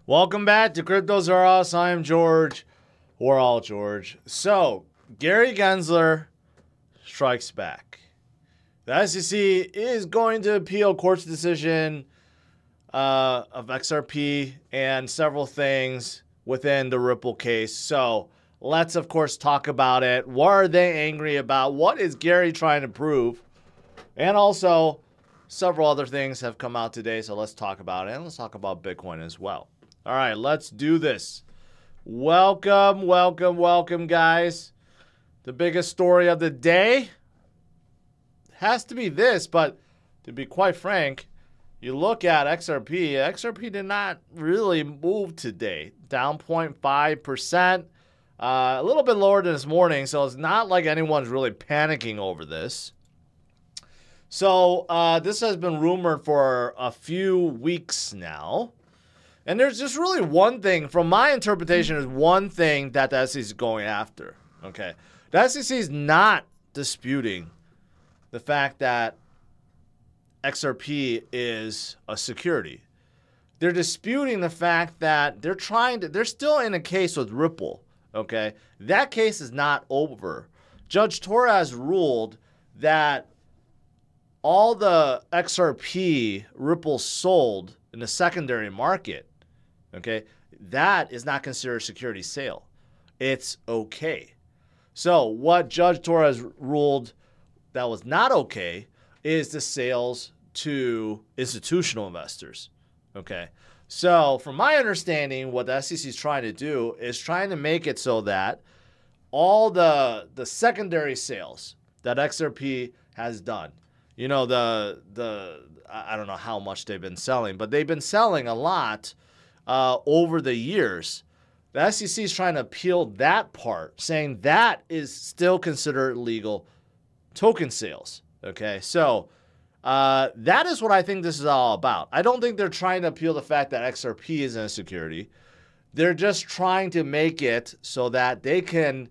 Welcome back to CryptosRus. I am George. We're all George. So, Gary Gensler strikes back. The SEC is going to appeal court's decision of XRP and several things within the Ripple case. So, let's, of course, talk about it. What are they angry about? What is Gary trying to prove? And also, several other things have come out today, so let's talk about it. And let's talk about Bitcoin as well. All right, let's do this. Welcome, welcome, welcome, guys. The biggest story of the day has to be this, but to be quite frank, you look at XRP, XRP did not really move today. Down 0.5%, a little bit lower than this morning, so it's not like anyone's really panicking over this. So this has been rumored for a few weeks now. And there's just really one thing, from my interpretation, is one thing that the SEC is going after. Okay. The SEC is not disputing the fact that XRP is a security. They're disputing the fact that they're still in a case with Ripple. Okay. That case is not over. Judge Torres ruled that all the XRP Ripple sold in the secondary market, okay, that is not considered a security sale. It's okay. So what Judge Torres ruled that was not okay is the sales to institutional investors, okay? So from my understanding, what the SEC is trying to do is trying to make it so that all the secondary sales that XRP has done, you know, I don't know how much they've been selling, but they've been selling a lot over the years. The SEC is trying to appeal that part, saying that is still considered legal token sales. Okay, so that is what I think this is all about. I don't think they're trying to appeal the fact that XRP isn't a security. They're just trying to make it so that they can,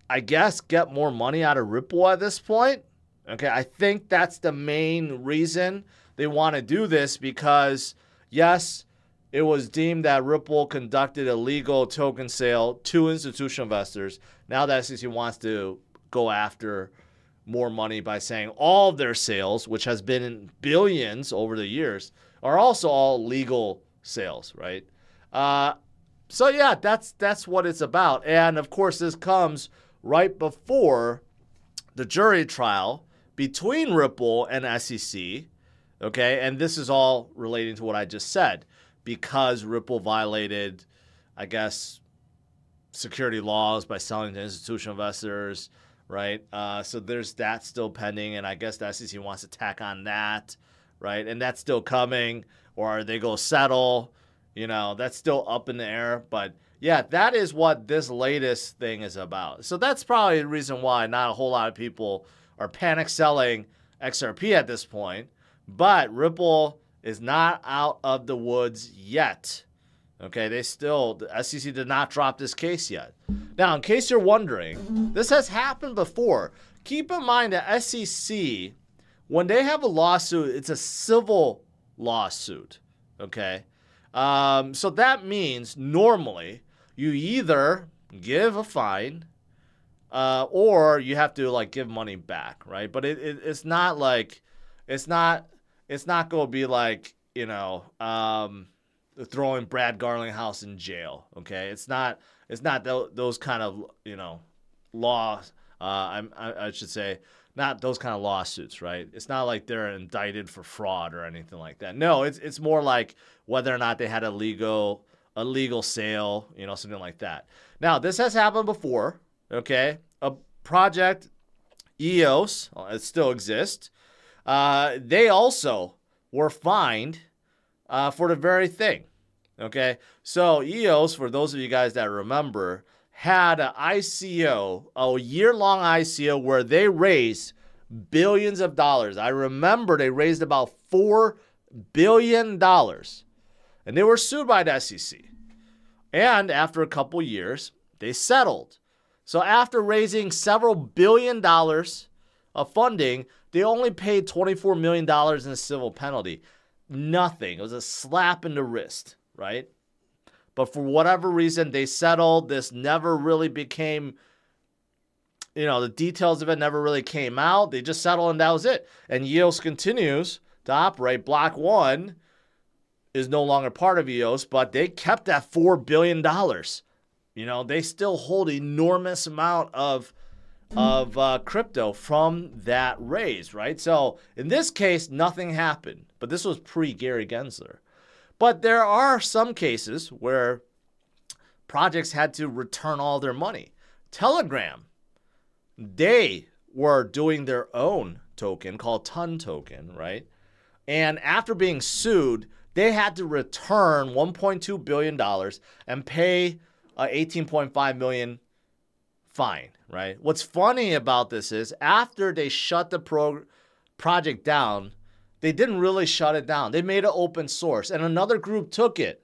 I guess, get more money out of Ripple at this point. Okay, I think that's the main reason they want to do this, because, yes, it was deemed that Ripple conducted a legal token sale to institutional investors. Now the SEC wants to go after more money by saying all of their sales, which has been in billions over the years, are also all legal sales, right? So, yeah, that's what it's about. And, of course, this comes right before the jury trial between Ripple and SEC, okay? And this is all relating to what I just said, because Ripple violated, I guess, security laws by selling to institutional investors, right? So there's that still pending, and I guess the SEC wants to tack on that, right? And that's still coming, or they go settle, you know, that's still up in the air. But, yeah, that is what this latest thing is about. So that's probably the reason why not a whole lot of people are panic selling XRP at this point, but Ripple is not out of the woods yet. Okay, the SEC did not drop this case yet. Now, in case you're wondering, this has happened before. Keep in mind that SEC, when they have a lawsuit, it's a civil lawsuit. Okay, so that means normally you either give a fine, or you have to like give money back, right? But it's not like it's not going to be like, you know, throwing Brad Garlinghouse in jail. Okay, it's not those kind of, you know, laws. I should say not those kind of lawsuits, right? It's not like they're indicted for fraud or anything like that. No, it's more like whether or not they had a legal sale, you know, something like that. Now, this has happened before. Okay, a project, EOS, it still exists. They also were fined for the very thing. Okay, so EOS, for those of you guys that remember, had an ICO, a year-long ICO where they raised billions of dollars. I remember they raised about $4 billion, and they were sued by the SEC. And after a couple years, they settled. So after raising several $billion of funding, they only paid $24 million in a civil penalty. nothing. It was a slap in the wrist, right? But for whatever reason, they settled. This never really became, the details of it never really came out. They just settled and that was it. And EOS continues to operate. Block.one is no longer part of EOS, but they kept that $4 billion. They still hold enormous amount of crypto from that raise, right? So in this case, nothing happened, but this was pre-Gary Gensler. But there are some cases where projects had to return all their money. Telegram, they were doing their own token called Ton token, right? And after being sued, they had to return $1.2 billion and pay $18.5 million fine, right? What's funny about this is after they shut the project down, they didn't really shut it down. They made it open source and another group took it.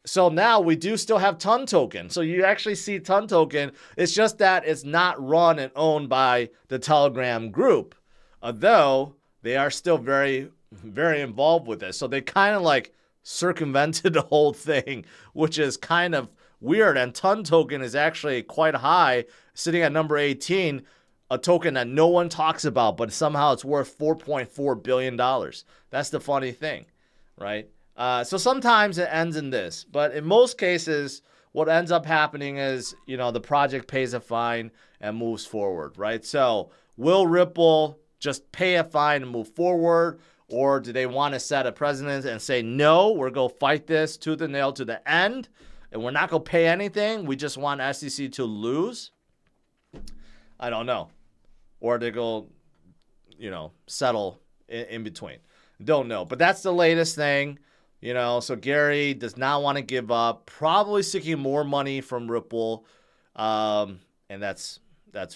So now we do still have Ton token. So you actually see Ton token. It's just that it's not run and owned by the Telegram group, although they are still very, very involved with this. So they kind of like circumvented the whole thing, which is kind of weird. And Ton token is actually quite high, sitting at number 18, a token that no one talks about, but somehow it's worth $4.4 billion. That's the funny thing, right? So sometimes it ends in this, but in most cases, what ends up happening is, the project pays a fine and moves forward, right? So will Ripple just pay a fine and move forward? Or do they want to set a precedent and say, no, we're going to fight this tooth and nail to the end, and we're not going to pay anything. We just want SEC to lose. I don't know. Or they go, settle in between. Don't know. But that's the latest thing. So Gary does not want to give up, probably seeking more money from Ripple. And that's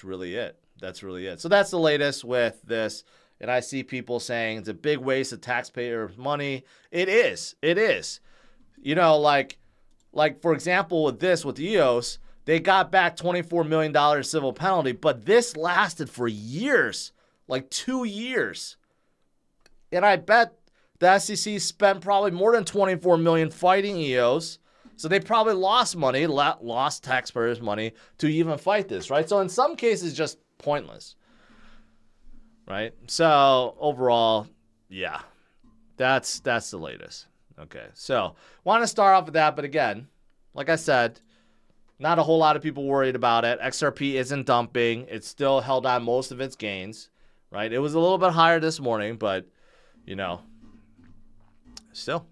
really it. That's really it. So that's the latest with this. And I see people saying it's a big waste of taxpayer money. It is. It is. Like for example, with EOS, they got back $24 million civil penalty, but this lasted for years, like 2 years. And I bet the SEC spent probably more than $24 million fighting EOS. So they probably lost money, lost taxpayers' money to even fight this, right? So in some cases, just pointless, right? So overall, yeah, that's the latest. Okay, so want to start off with that, but again, like I said, not a whole lot of people worried about it. XRP isn't dumping. It's still held on most of its gains, right? It was a little bit higher this morning, but, still,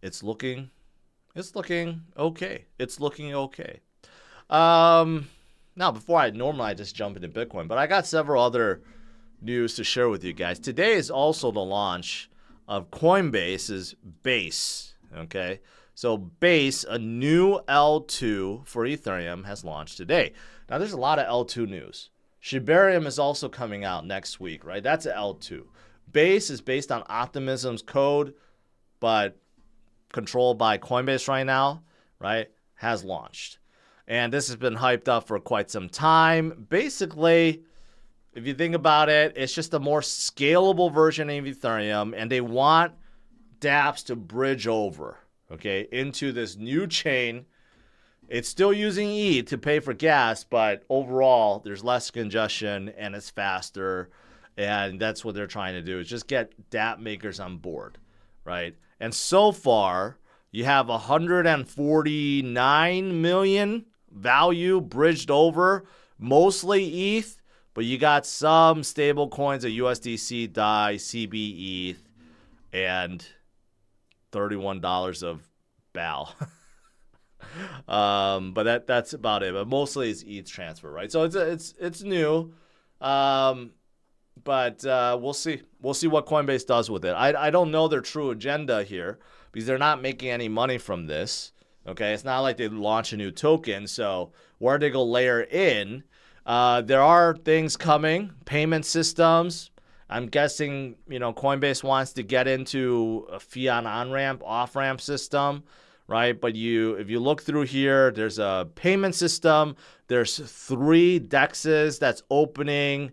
it's looking okay. It's looking okay. Now, before I just jump into Bitcoin, but I got several other news to share with you guys. Today is also the launch of Coinbase's Base, okay? So Base, a new L2 for Ethereum, has launched today. Now, there's a lot of L2 news. Shibarium is also coming out next week, right? That's an L2. Base is based on Optimism's code, but controlled by Coinbase right now, right? Has launched. And this has been hyped up for quite some time. Basically, if you think about it, it's just a more scalable version of Ethereum, and they want dApps to bridge over, okay, into this new chain. It's still using ETH to pay for gas, but overall, there's less congestion and it's faster, and that's what they're trying to do, is just get dApp makers on board, right? And so far, you have 149 million value bridged over, mostly ETH, but you got some stable coins of USDC, DAI, CB, ETH, and $31 of BAL. But that's about it. But mostly it's ETH transfer, right? So it's new. But we'll see. We'll see what Coinbase does with it. I don't know their true agenda here because they're not making any money from this. Okay, it's not like they launch a new token. So where they go layer in, there are things coming, payment systems. I'm guessing, Coinbase wants to get into a fiat on-ramp, off-ramp system, right? But if you look through here, there's a payment system. There's 3 DEXs that's opening.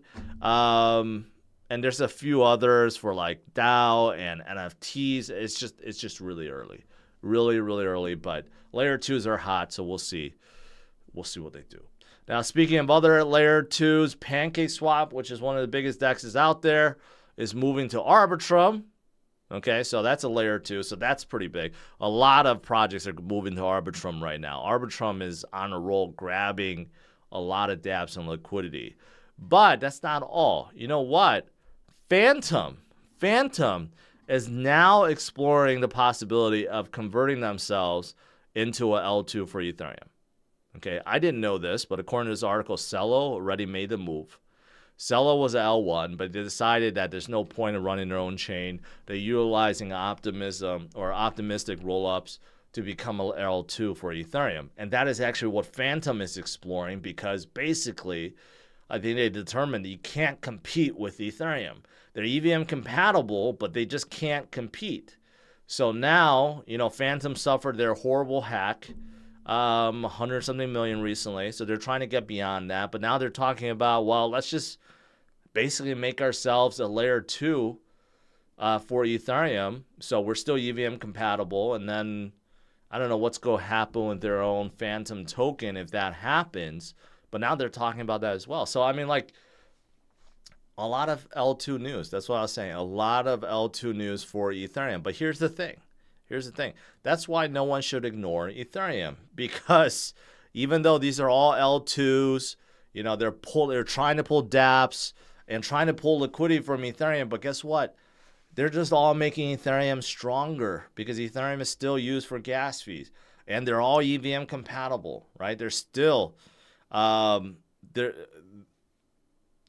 And there's a few others for like DAO and NFTs. It's just really early. Really, really early. But layer 2s are hot, so we'll see. We'll see what they do. Now, speaking of other layer 2s, Pancakeswap, which is one of the biggest DEXs out there, is moving to Arbitrum. Okay, so that's a layer 2, so that's pretty big. A lot of projects are moving to Arbitrum right now. Arbitrum is on a roll, grabbing a lot of dApps and liquidity. But that's not all. You know what? Fantom is now exploring the possibility of converting themselves into a L2 for Ethereum. Okay, I didn't know this, but according to this article, Celo already made the move. Celo was a L1, but they decided that there's no point in running their own chain. They're utilizing optimistic rollups to become a L2 for Ethereum. And that is actually what Fantom is exploring, because basically, I think they determined that you can't compete with Ethereum. They're EVM compatible, but they just can't compete. So now, you know, Fantom suffered their horrible hack, 100-something million recently. So they're trying to get beyond that. But now they're talking about, well, let's just basically make ourselves a layer 2 for Ethereum. So we're still EVM compatible. And then I don't know what's going to happen with their own Fantom token if that happens. But now they're talking about that as well. So, I mean, like, a lot of L2 news. That's what I was saying. A lot of L2 news for Ethereum. But here's the thing. That's why no one should ignore Ethereum. Because even though these are all L2s, you know, they're trying to pull dApps and trying to pull liquidity from Ethereum. But guess what? They're just all making Ethereum stronger, because Ethereum is still used for gas fees. And they're all EVM compatible, right? They're still...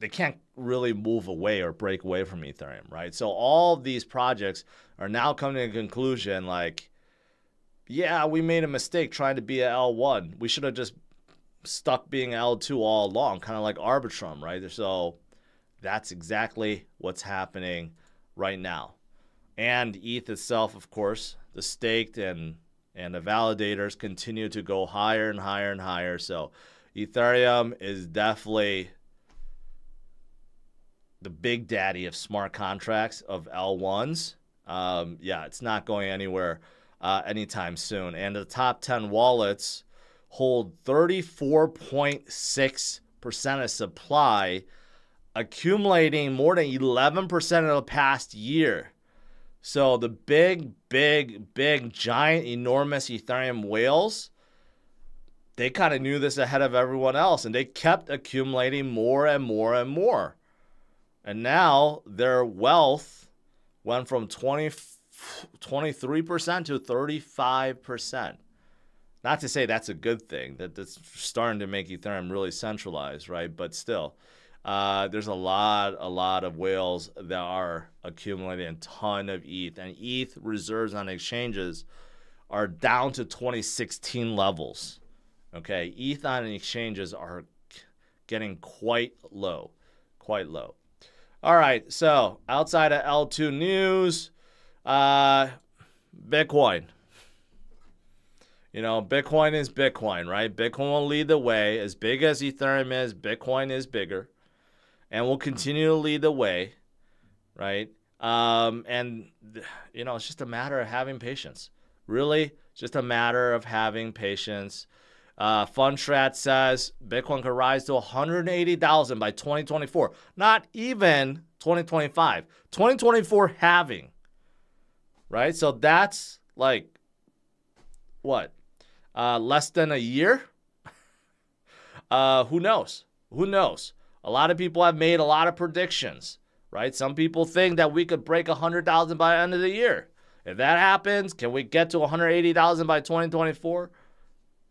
they can't really move away or break away from Ethereum, right? So all of these projects are now coming to a conclusion like, yeah, we made a mistake trying to be an L1. We should have just stuck being L2 all along, kind of like Arbitrum, right? So that's exactly what's happening right now. And ETH itself, of course, the staked and the validators continue to go higher and higher and higher. So Ethereum is definitely the big daddy of smart contracts of L1s. Yeah, it's not going anywhere anytime soon. And the top 10 wallets hold 34.6% of supply, accumulating more than 11% of the past year. So the big, giant, enormous Ethereum whales, they kind of knew this ahead of everyone else, and they kept accumulating more and more and more. And now their wealth went from 23% to 35%. Not to say that's a good thing, that's starting to make Ethereum really centralized, right? But still, there's a lot of whales that are accumulating a ton of ETH. And ETH reserves on exchanges are down to 2016 levels. Okay, ETH on exchanges are getting quite low. All right, so outside of L2 news, Bitcoin. You know, Bitcoin is Bitcoin, right? Bitcoin will lead the way. As big as Ethereum is, Bitcoin is bigger and will continue to lead the way, right? And, you know, it's just a matter of having patience. Really, just a matter of having patience. Fundstrat says Bitcoin could rise to 180,000 by 2024. Not even 2025. 2024 halving. Right? So that's like, what? Less than a year? Who knows? Who knows? A lot of people have made a lot of predictions. Right? Some people think that we could break 100,000 by the end of the year. If that happens, can we get to 180,000 by 2024?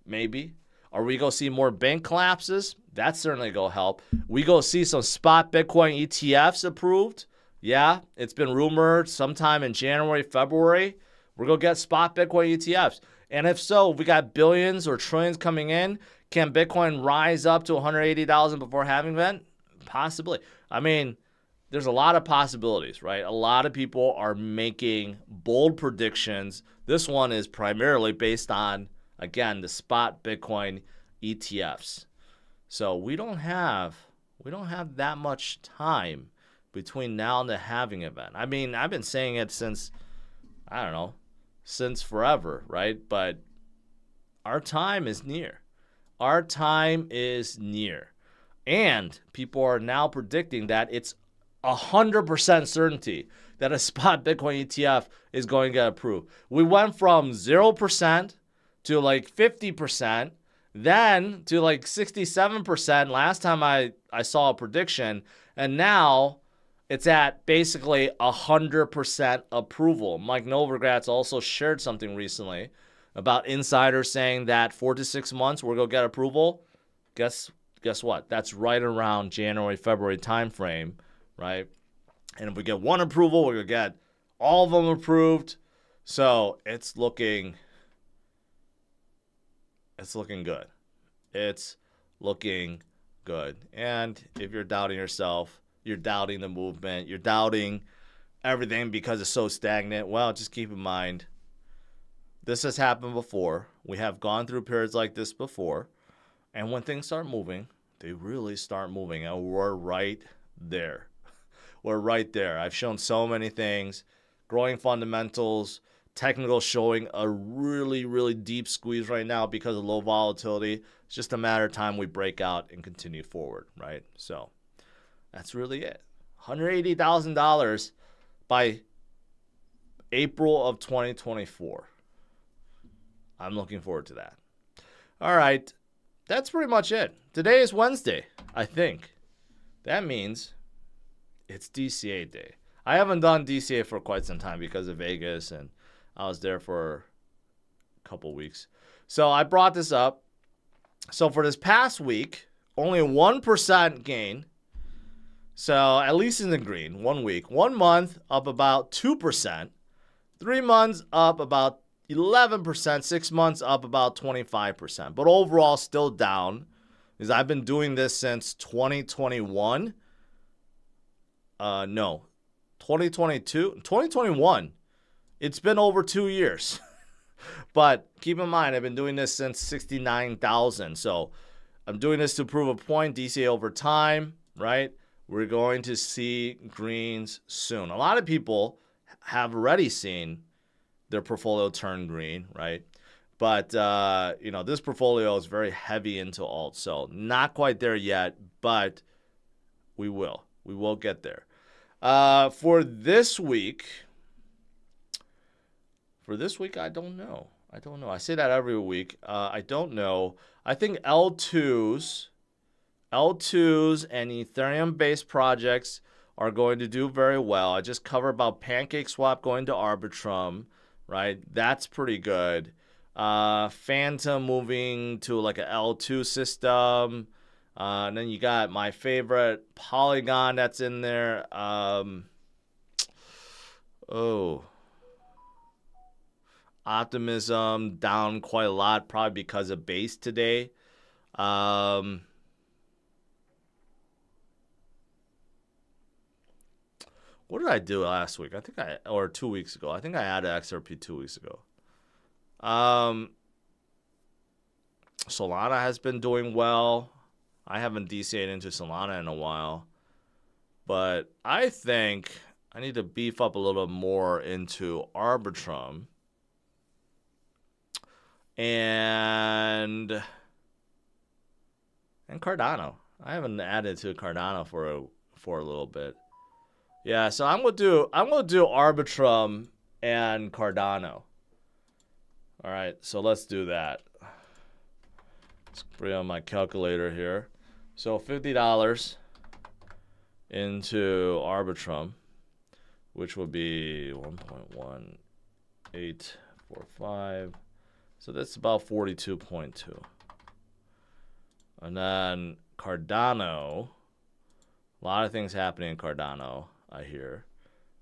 Maybe. Are we going to see more bank collapses? That's certainly going to help. We going to see some spot Bitcoin ETFs approved. Yeah, it's been rumored sometime in January, February, we're going to get spot Bitcoin ETFs. And if so, we got billions or trillions coming in. Can Bitcoin rise up to 180,000 before halving event? Possibly. I mean, there's a lot of possibilities, right? A lot of people are making bold predictions. This one is primarily based on, again, the spot Bitcoin ETFs. So we don't have that much time between now and the halving event. I mean, I've been saying it since, I don't know, since forever, right? But our time is near. Our time is near. And people are now predicting that it's 100% certainty that a spot Bitcoin ETF is going to get approved. We went from 0% to like 50%, then to like 67% last time I saw a prediction, and now it's at basically 100% approval. Mike Novogratz also shared something recently about insiders saying that 4 to 6 months we're going to get approval. Guess what? That's right around January, February timeframe, right? And if we get one approval, we're going to get all of them approved. So it's looking good. It's looking good. And if you're doubting yourself, you're doubting the movement, you're doubting everything because it's so stagnant, well, just keep in mind, this has happened before. We have gone through periods like this before. And when things start moving, they really start moving. And we're right there. We're right there. I've shown so many things. Growing fundamentals, technical showing a really, really deep squeeze right now because of low volatility. It's just a matter of time we break out and continue forward, right? So that's really it. $180,000 by April of 2024. I'm looking forward to that. All right. That's pretty much it. Today is Wednesday, I think. That means it's DCA day. I haven't done DCA for quite some time because of Vegas, and I was there for a couple weeks. So I brought this up. So for this past week, only 1% gain. So at least in the green, 1 week. 1 month up about 2%. 3 months up about 11%, 6 months up about 25%. But overall, still down because I've been doing this since 2021. 2022, 2021. It's been over 2 years. But keep in mind, I've been doing this since 69,000. So I'm doing this to prove a point, DCA over time, right? We're going to see greens soon. A lot of people have already seen their portfolio turn green, right? But, this portfolio is very heavy into alt. So not quite there yet, but we will. We will get there. For this week, I don't know. I say that every week. I don't know. I think L2s and Ethereum-based projects are going to do very well. I just covered about Pancakeswap going to Arbitrum, right? That's pretty good. Fantom moving to like a L2 system. And then you got my favorite Polygon that's in there. Optimism down quite a lot, probably because of Base today. What did I do last week? Or 2 weeks ago. I think I added XRP 2 weeks ago. Solana has been doing well. I haven't DCA'd into Solana in a while. But I think I need to beef up a little more into Arbitrum. And Cardano. I haven't added to Cardano for a little bit. Yeah, so I'm gonna do Arbitrum and Cardano. All right, so let's do that. Let's bring on my calculator here. So $50 into Arbitrum, which would be 1.1845. So that's about 42.2. And then Cardano, a lot of things happening in Cardano, I hear.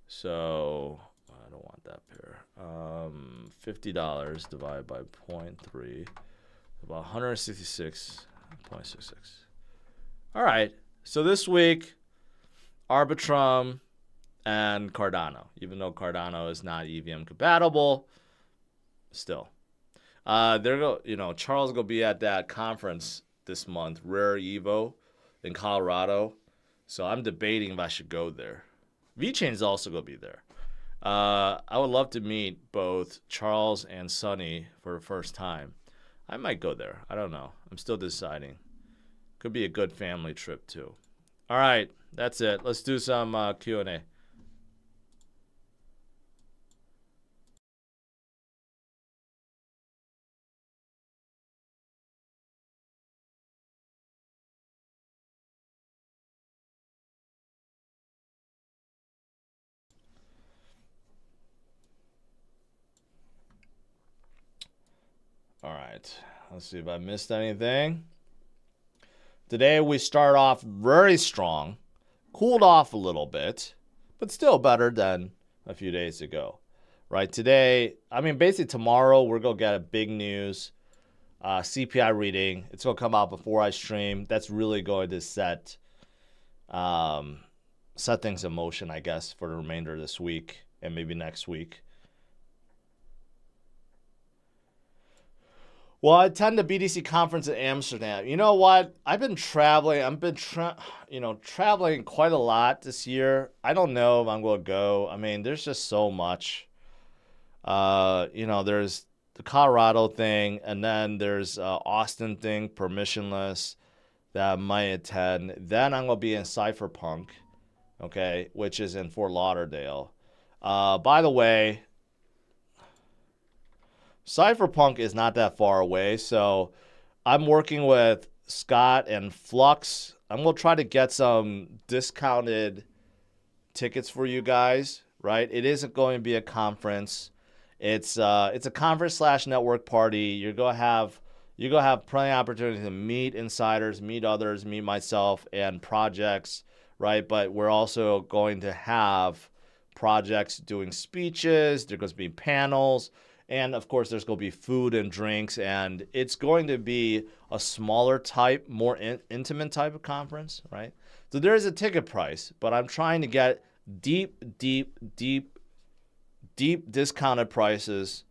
So I don't want that pair. $50 divided by 0.3, about 166.66. All right. So this week, Arbitrum and Cardano, even though Cardano is not EVM compatible, still. Charles will be at that conference this month, Rare Evo in Colorado. So I'm debating if I should go there. VeChain is also going to be there. I would love to meet both Charles and Sonny for the first time. I might go there. I don't know. I'm still deciding. Could be a good family trip too. All right, that's it. Let's do some Q&A. All right, let's see if I missed anything. Today we start off very strong, cooled off a little bit, but still better than a few days ago, right? Today, I mean, basically tomorrow we're going to get a big news CPI reading. It's going to come out before I stream. That's really going to set things in motion, I guess, for the remainder of this week and maybe next week. Well, I attend the BTC conference in Amsterdam. You know what? I've been traveling. Traveling quite a lot this year. I don't know if I'm going to go. I mean, there's just so much. There's the Colorado thing, and then there's Austin thing, permissionless, that I might attend. Then I'm going to be in Cypherpunk, okay, which is in Fort Lauderdale. By the way, Cypherpunk is not that far away, so I'm working with Scott and Flux. I'm going to try to get some discounted tickets for you guys, right? It isn't going to be a conference. It's a conference / network party. You're going to have plenty of opportunity to meet insiders, meet others, meet myself and projects, right? But we're also going to have projects doing speeches. There's going to be panels. And, of course, there's going to be food and drinks, and it's going to be a smaller type, more intimate type of conference, right? So there is a ticket price, but I'm trying to get deep discounted prices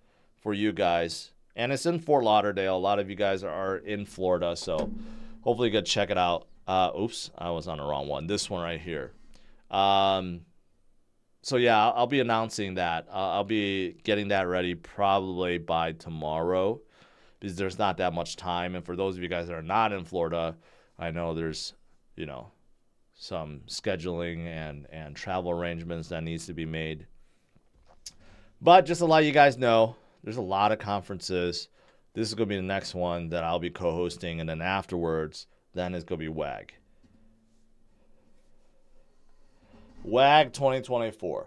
for you guys. And it's in Fort Lauderdale. A lot of you guys are in Florida, so hopefully you can check it out. Oops, I was on the wrong one. This one right here. So yeah, I'll be announcing that. I'll be getting that ready probably by tomorrow because there's not that much time. And for those of you guys that are not in Florida, I know there's, some scheduling and travel arrangements that needs to be made. But just to let you guys know, there's a lot of conferences. This is going to be the next one that I'll be co-hosting. And then afterwards, then it's going to be WAG. WAG 2024.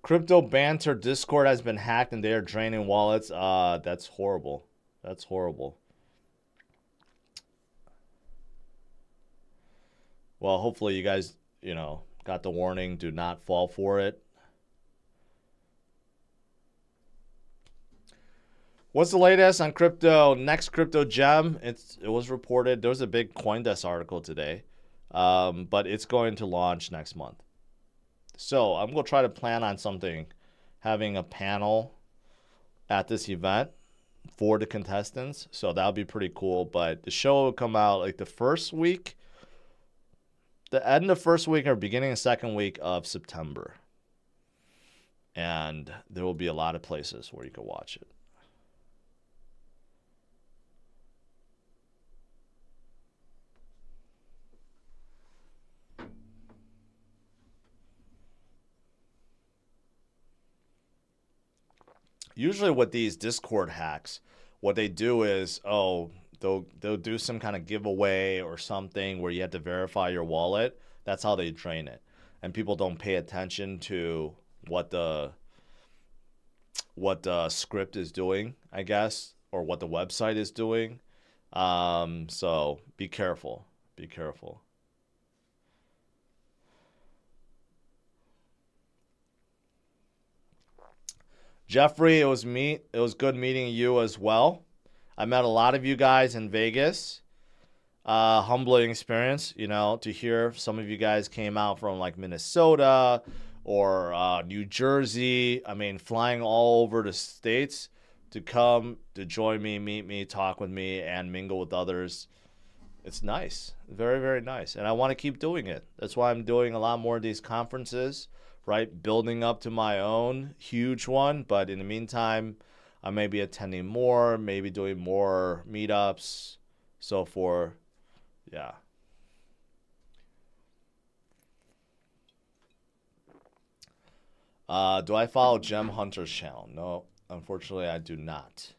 Crypto Banter Discord has been hacked and they are draining wallets. That's horrible. That's horrible. Well, hopefully you guys, got the warning. Do not fall for it. What's the latest on crypto? Next crypto gem. It was reported. There was a big CoinDesk article today. But it's going to launch next month. So I'm going to try to plan on something, having a panel at this event for the contestants. So that'll be pretty cool. But the show will come out like the first week, the end of first week or beginning of second week of September. And there will be a lot of places where you can watch it. Usually with these Discord hacks, what they do is, they'll do some kind of giveaway or something where you have to verify your wallet. That's how they drain it. And people don't pay attention to what the script is doing, I guess, or what the website is doing. So be careful. Be careful. Jeffrey, it was good meeting you as well. I met a lot of you guys in Vegas. Humbling experience, you know, to hear some of you guys came out from like Minnesota or New Jersey. I mean, flying all over the states to come to join me, meet me, talk with me, and mingle with others. It's nice. Very, very nice. And I want to keep doing it. That's why I'm doing a lot more of these conferences, right? Building up to my own huge one. But in the meantime, I may be attending more, maybe doing more meetups, so forth. Yeah. Do I follow Gem Hunter's channel? No, unfortunately, I do not.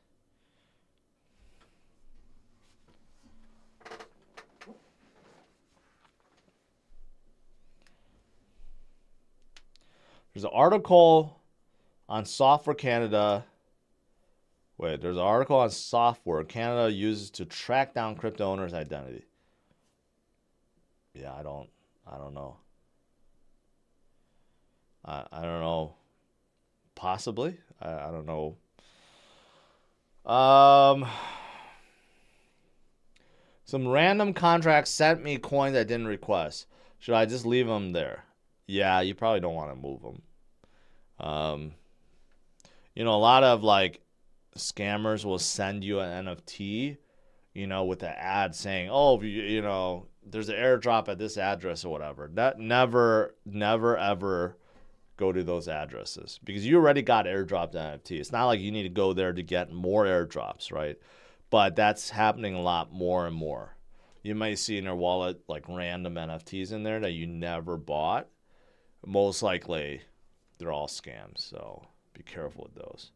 There's an article on Software Canada. Wait, there's an article on software Canada uses to track down crypto owners' identity. Yeah, I don't know. I don't know. Possibly. I don't know. Some random contracts sent me coins I didn't request. Should I just leave them there? Yeah, you probably don't want to move them. You know, a lot of like scammers will send you an NFT, you know, with the ad saying, oh, you know, there's an airdrop at this address or whatever. That never, ever go to those addresses because you already got airdropped NFT. It's not like you need to go there to get more airdrops, right? But that's happening a lot more and more. You might see in your wallet like random NFTs in there that you never bought. Most likely, they're all scams. So be careful with those.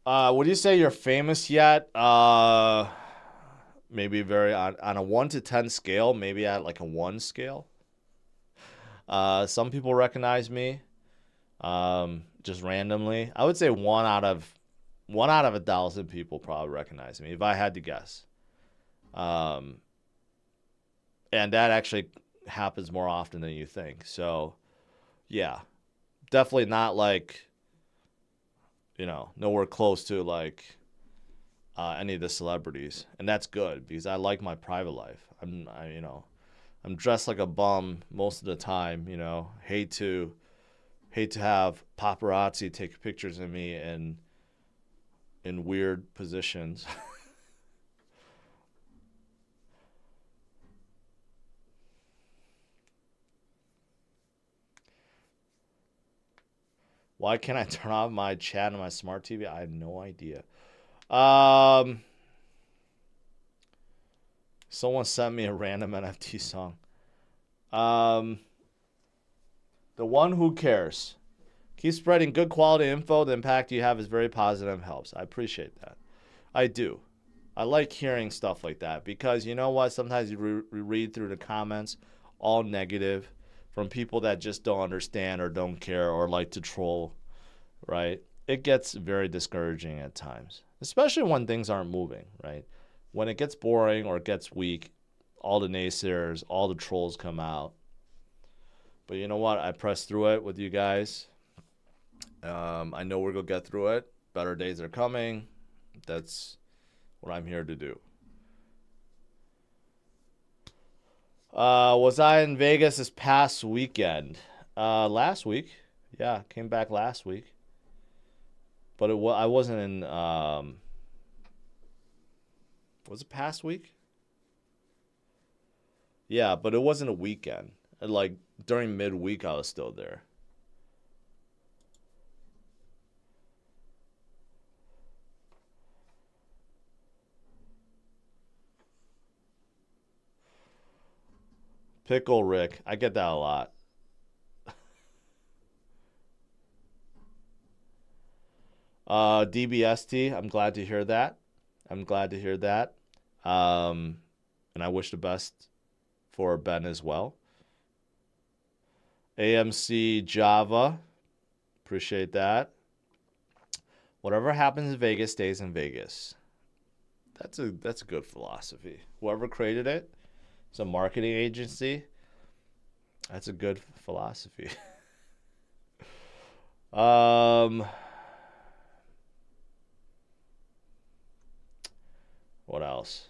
Would you say you're famous yet? Maybe very on a 1 to 10 scale, maybe at like a 1 scale. Some people recognize me, just randomly. I would say one out of 1,000 people probably recognize me if I had to guess. And that actually happens more often than you think. So, yeah, definitely not like, you know, nowhere close to like any of the celebrities, and that's good because I like my private life. You know, I'm dressed like a bum most of the time. You know, hate to have paparazzi take pictures of me in weird positions. Why can't I turn off my chat on my smart TV? I have no idea. Someone sent me a random NFT song. The one who cares. Keep spreading good quality info. The impact you have is very positive and helps. I appreciate that. I do. I like hearing stuff like that because you know what? Sometimes you read through the comments, all negative, from people that just don't understand or don't care or like to troll, right? It gets very discouraging at times, especially when things aren't moving, right? When it gets boring or it gets weak, all the naysayers, all the trolls come out. But you know what? I pressed through it with you guys. I know we're going to get through it. Better days are coming. That's what I'm here to do. Was I in Vegas this past weekend? Last week. Yeah, came back last week. But I wasn't in... was it past week? Yeah, but it wasn't a weekend. Like, during midweek, I was still there. Pickle Rick. I get that a lot. DBST. I'm glad to hear that. I'm glad to hear that. And I wish the best for Ben as well. AMC Java. Appreciate that. Whatever happens in Vegas stays in Vegas. That's a good philosophy. Whoever created it, it's a marketing agency. That's a good philosophy. What else?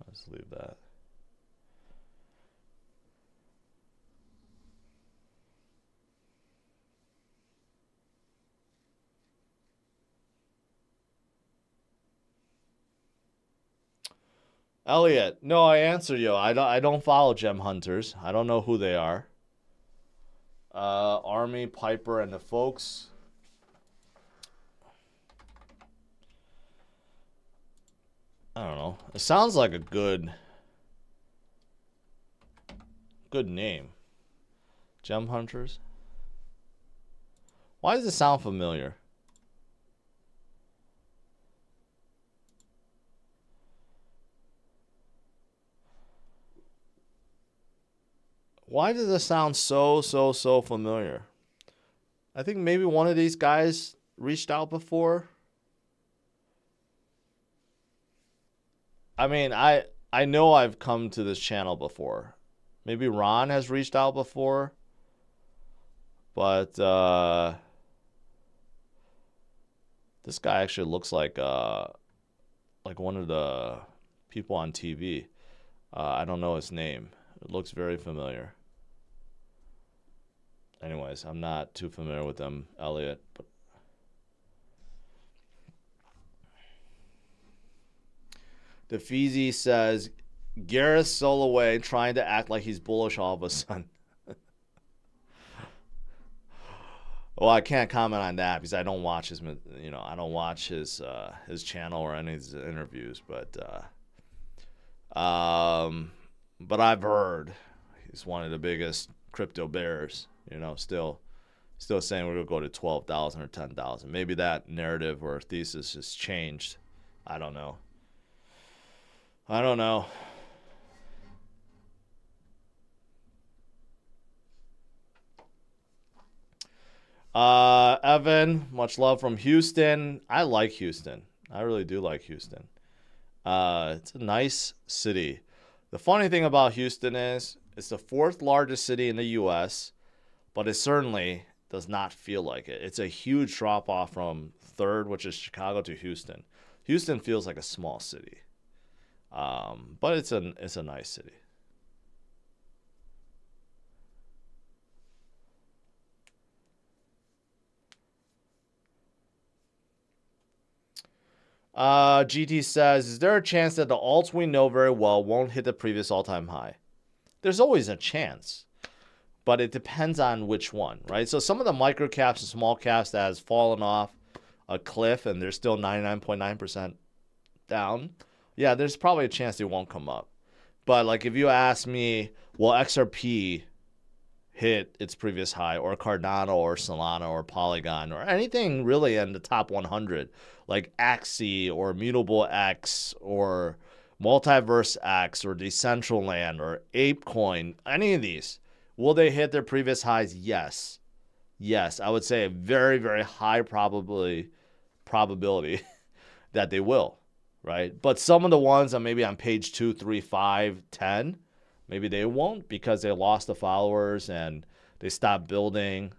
Let's leave that. Elliot, no, I answered you. I don't follow gem hunters. I don't know who they are. Army, Piper, and the folks. I don't know. It sounds like a good name. Gem hunters. Why does it sound familiar? Why does it sound so familiar? I think maybe one of these guys reached out before. I mean, I know I've come to this channel before. Maybe Ron has reached out before. But this guy actually looks like one of the people on TV. I don't know his name. It looks very familiar. Anyways, I'm not too familiar with them, Elliot. But the Feezy says, Gareth sold away trying to act like he's bullish all of a sudden. Well, I can't comment on that because I don't watch his, I don't watch his channel or any of his interviews. But I've heard he's one of the biggest crypto bears. Still saying we're gonna go to 12,000 or 10,000. Maybe that narrative or thesis has changed. I don't know. Evan, much love from Houston. I like Houston. I really do like Houston. It's a nice city. The funny thing about Houston is it's the 4th largest city in the U.S., but it certainly does not feel like it. It's a huge drop off from 3rd, which is Chicago, to Houston. Houston feels like a small city, but it's a nice city. GT says, is there a chance that the alts we know very well won't hit the previous all-time high? There's always a chance, but it depends on which one, right? So some of the micro caps and small caps that has fallen off a cliff and they're still 99.9% down, yeah, there's probably a chance they won't come up. But like if you ask me, will XRP hit its previous high, or Cardano or Solana or Polygon or anything really in the top 100, like Axie or Mutable X or Multiverse X or Decentraland or ApeCoin, any of these, will they hit their previous highs? Yes. I would say a very, very high probability that they will, right? But some of the ones that maybe on page 2, 3, 5, 10, maybe they won't because they lost the followers and they stopped building,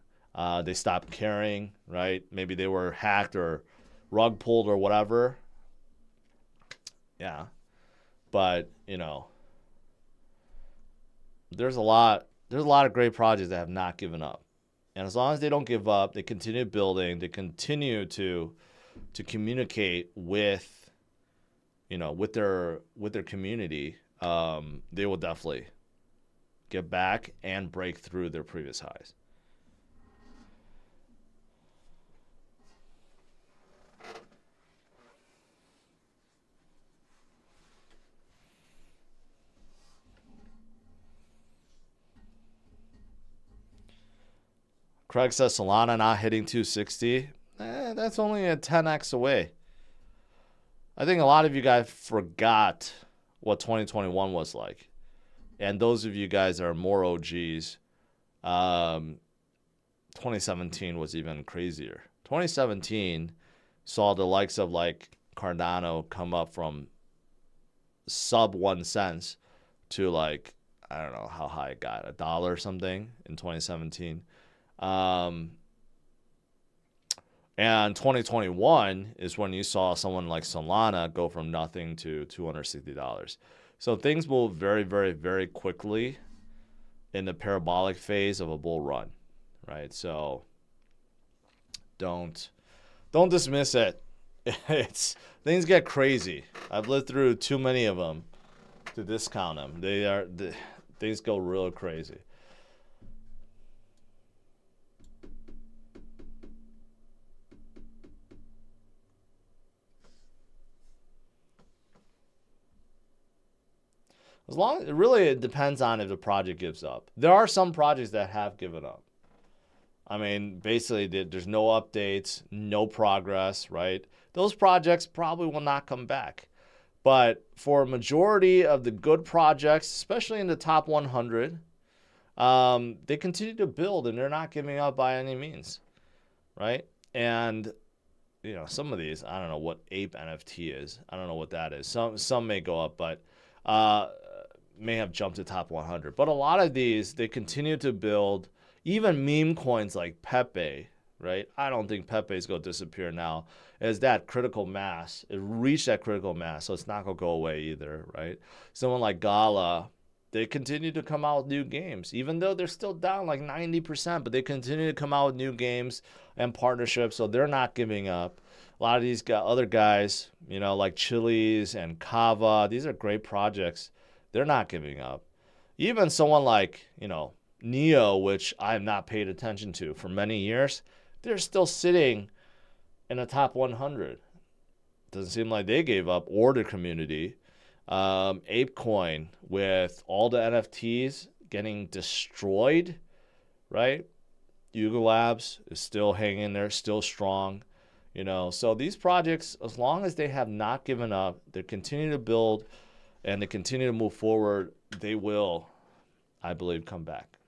they stopped caring, right? Maybe they were hacked or rug pulled or whatever. Yeah. But, there's a lot of great projects that have not given up. And as long as they don't give up, they continue building, they continue to communicate with, with their community, they will definitely get back and break through their previous highs. Craig says Solana not hitting 260. That's only a 10x away. I think a lot of you guys forgot what 2021 was like. And those of you guys that are more OGs, 2017 was even crazier. 2017 saw the likes of like Cardano come up from sub 1 cent to like, I don't know how high it got, $1 or something in 2017. And 2021 is when you saw someone like Solana go from nothing to $260. So things move very, very, very quickly in the parabolic phase of a bull run, right? So don't dismiss it. Things get crazy. I've lived through too many of them to discount them. Things go real crazy. It depends on if the project gives up. There are some projects that have given up. I mean, basically, there's no updates, no progress, right? Those projects probably will not come back. But for a majority of the good projects, especially in the top 100, they continue to build and they're not giving up by any means, right? And, you know, some of these, I don't know what Ape NFT is. I don't know what that is. Some may go up, but may have jumped to top 100. But a lot of these, they continue to build. Even meme coins like Pepe, right? I don't think Pepe is going to disappear now. As that critical mass, it reached that critical mass, so it's not going to go away either, right? Someone like Gala, they continue to come out with new games, even though they're still down like 90%, but they continue to come out with new games and partnerships, so they're not giving up. A lot of these other guys, you know, like Chili's and Kava, these are great projects. They're not giving up. Even someone like, you know, Neo, which I have not paid attention to for many years, they're still sitting in the top 100. Doesn't seem like they gave up, or the community. ApeCoin, with all the NFTs getting destroyed, right? Yuga Labs is still hanging there, still strong. You know, so these projects, as long as they have not given up, they continue to build and they continue to move forward, they will, I believe, come back.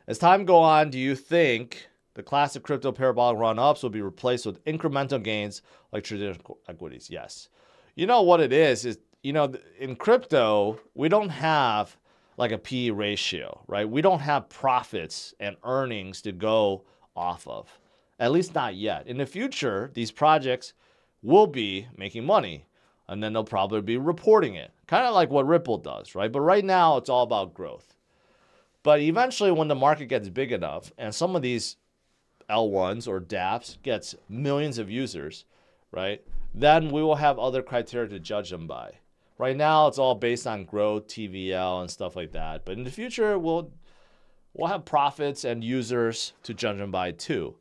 As time goes on, do you think the classic crypto parabolic run-ups will be replaced with incremental gains like traditional equities? Yes. You know what it is, you know, in crypto, we don't have like a PE ratio, right? We don't have profits and earnings to go off of, at least not yet. In the future, these projects will be making money, and then they'll probably be reporting it, kind of like what Ripple does, right? But right now, it's all about growth. But eventually, when the market gets big enough, and some of these L1s or dApps gets millions of users, right? Then we will have other criteria to judge them by. Right now, it's all based on growth, TVL, and stuff like that. But in the future, we'll have profits and users to judge them by too,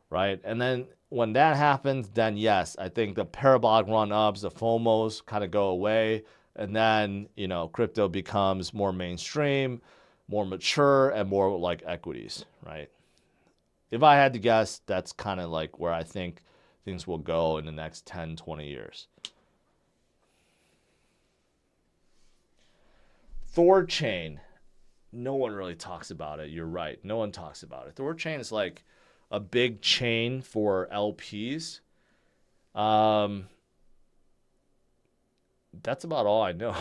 right? And then when that happens, then yes, I think the parabolic run-ups, the FOMOs kind of go away. And then, you know, crypto becomes more mainstream, more mature, and more like equities, right? If I had to guess, that's kind of like where I think things will go in the next 10, 20 years. Thorchain. No one really talks about it. You're right. No one talks about it. Thorchain is like a big chain for LPs. That's about all I know.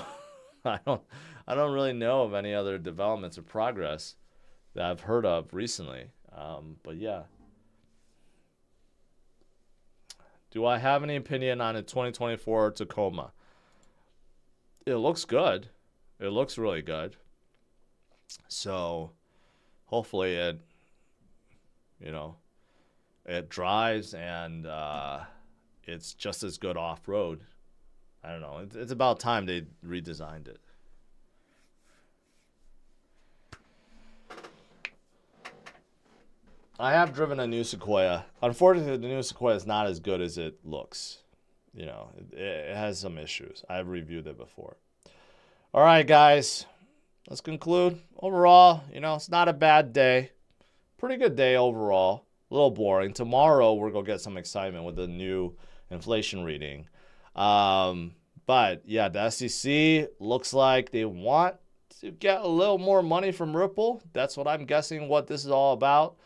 I don't really know of any other developments or progress that I've heard of recently. But yeah. Do I have any opinion on a 2024 Tacoma? It looks good. It looks really good. So hopefully it, you know, it drives and it's just as good off-road. I don't know. It's about time they redesigned it. I have driven a new Sequoia. Unfortunately, the new Sequoia is not as good as it looks. You know, it has some issues. I've reviewed it before. All right, guys, let's conclude. Overall, you know, it's not a bad day. Pretty good day overall. A little boring. Tomorrow, we're going to get some excitement with the new inflation reading. But, yeah, the SEC looks like they want to get a little more money from Ripple. That's what I'm guessing what this is all about.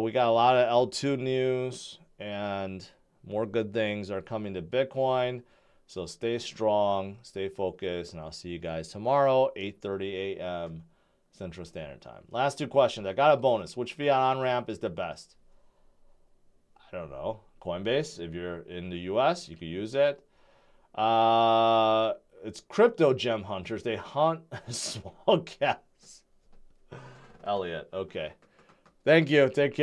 We got a lot of L2 news and more good things are coming to Bitcoin. So stay strong, stay focused, and I'll see you guys tomorrow, 8:30 a.m. Central Standard Time. Last two questions. I got a bonus. Which fiat on-ramp is the best? I don't know. Coinbase. If you're in the US, you could use it. It's Crypto Gem Hunters. They hunt small caps. Elliot. Okay. Thank you. Take care.